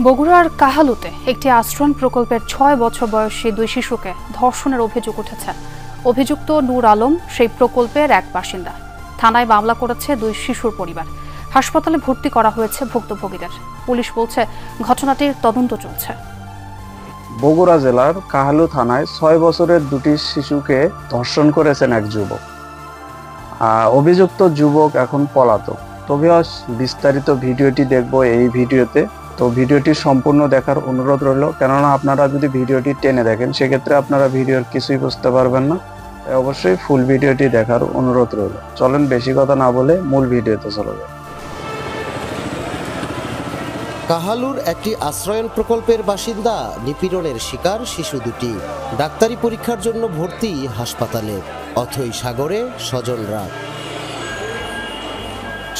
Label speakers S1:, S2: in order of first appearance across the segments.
S1: বগুড়ার কাহালুতে একটি আশ্রয়ণ প্রকল্পের ৬ বছর বয়সী ২ শিশুকে ধর্ষণের অভিযোগ উঠেছে। অভিযুক্ত নূর আলম সেই প্রকল্পের এক বাসিন্দা। থানায় মামলা করেছে ২ শিশুর পরিবার। হাসপাতালে ভর্তি করা হয়েছে ভুক্তভোগীদের। পুলিশ বলছে ঘটনাটির তদন্ত চলছে।
S2: বগুড়া জেলার কাহালু থানায় ৬ বছরের ২টি শিশুকে ধর্ষণ করেছেন এক যুবক। অভিযুক্ত যুবক এখন পলাতক। তবে বিস্তারিত ভিডিওটি দেখব এই ভিডিওতে। তো ভিডিওটি সম্পূর্ণ দেখার অনুরোধ রইল, কেননা আপনারা যদি ভিডিওটি টেনে দেখেন সেক্ষেত্রে আপনারা ভিডিওর কিছুই বুঝতে পারবেন না। অবশ্যই ফুল ভিডিওটি দেখার অনুরোধ রইল। চলেন বেশি কথা না বলে মূল ভিডিওতে চলে যাই।
S3: কাহালুর একটি আশ্রয়ণ প্রকল্পের বাসিন্দা নিপীড়নের শিকার শিশু দুটি। ডাক্তারি পরীক্ষার জন্য ভর্তি হাসপাতালে। অথই সাগরে স্বজনরা।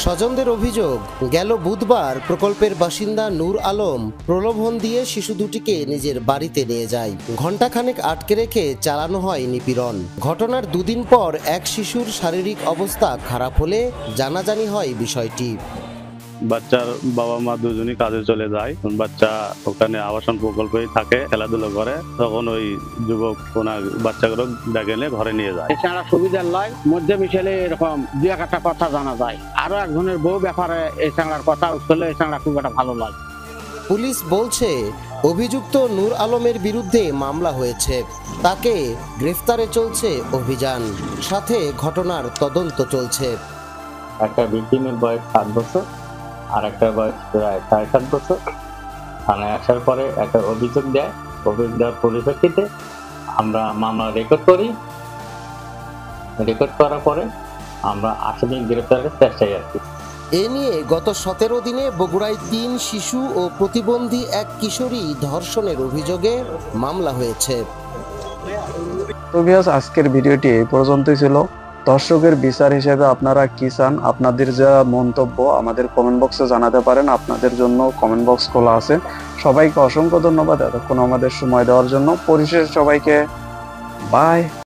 S3: স্বজনদের অভিযোগ, গেল বুধবার প্রকল্পের বাসিন্দা নূর আলম প্রলোভন দিয়ে শিশু দুটিকে নিজের বাড়িতে নিয়ে যায়। ঘণ্টাখানেক আটকে রেখে চালানো হয় নিপীড়ন। ঘটনার দুদিন পর এক শিশুর শারীরিক অবস্থা খারাপ হলে জানাজানি হয় বিষয়টি।
S4: বাচ্চার বাবা মা দুজনই কাজে চলে যায়। বাচ্চা ওখানে আবাসন প্রকল্পেই থাকে, খেলাধুলো করে। তখন ওই যুবক ওনার বাচ্চাগুলো ডেকে নিয়ে ঘরে নিয়ে যায়।
S5: এছাড়া সুবিধার লয় মধ্যে মিশেলে এরকম দুই একটা কথা জানা যায়। আরো একজনের বউ ব্যাপারে এই চাংড়ার কথা উঠলে এই চাংড়া খুব একটা ভালো লাগে।
S3: পুলিশ বলছে অভিযুক্ত নূর আলমের বিরুদ্ধে মামলা হয়েছে। তাকে গ্রেফতারে চলছে অভিযান। সাথে ঘটনার তদন্ত চলছে।
S6: একটা ভিকটিমের বয়স 7 বছর আর একটা বয়স প্রায় 7.5 বছর। থানায় আসার পরে একটা অভিযোগ দেয়। অভিযোগ দেওয়ার পরিপ্রেক্ষিতে আমরা মামলা রেকর্ড করি। রেকর্ড করার পরে আমরা আসামি গ্রেফতারের চেষ্টায় আছি।
S3: এ নিয়ে গত 17 দিনে বগুড়ায় 3 শিশু ও প্রতিবন্ধী এক কিশোরী ধর্ষণের অভিযোগে মামলা হয়েছে।
S2: তো ভিউয়ার্স, আজকের ভিডিওটি এই পর্যন্তই ছিল। দর্শকের বিচার হিসেবে আপনারা কি চান, আপনাদের যা মন্তব্য আমাদের কমেন্ট বক্সে জানাতে পারেন। আপনাদের জন্য কমেন্ট বক্স খোলা আছে। সবাইকে অসংখ্য ধন্যবাদ এতক্ষণ আমাদের সময় দেওয়ার জন্য। পরিশেষে সবাইকে বাই।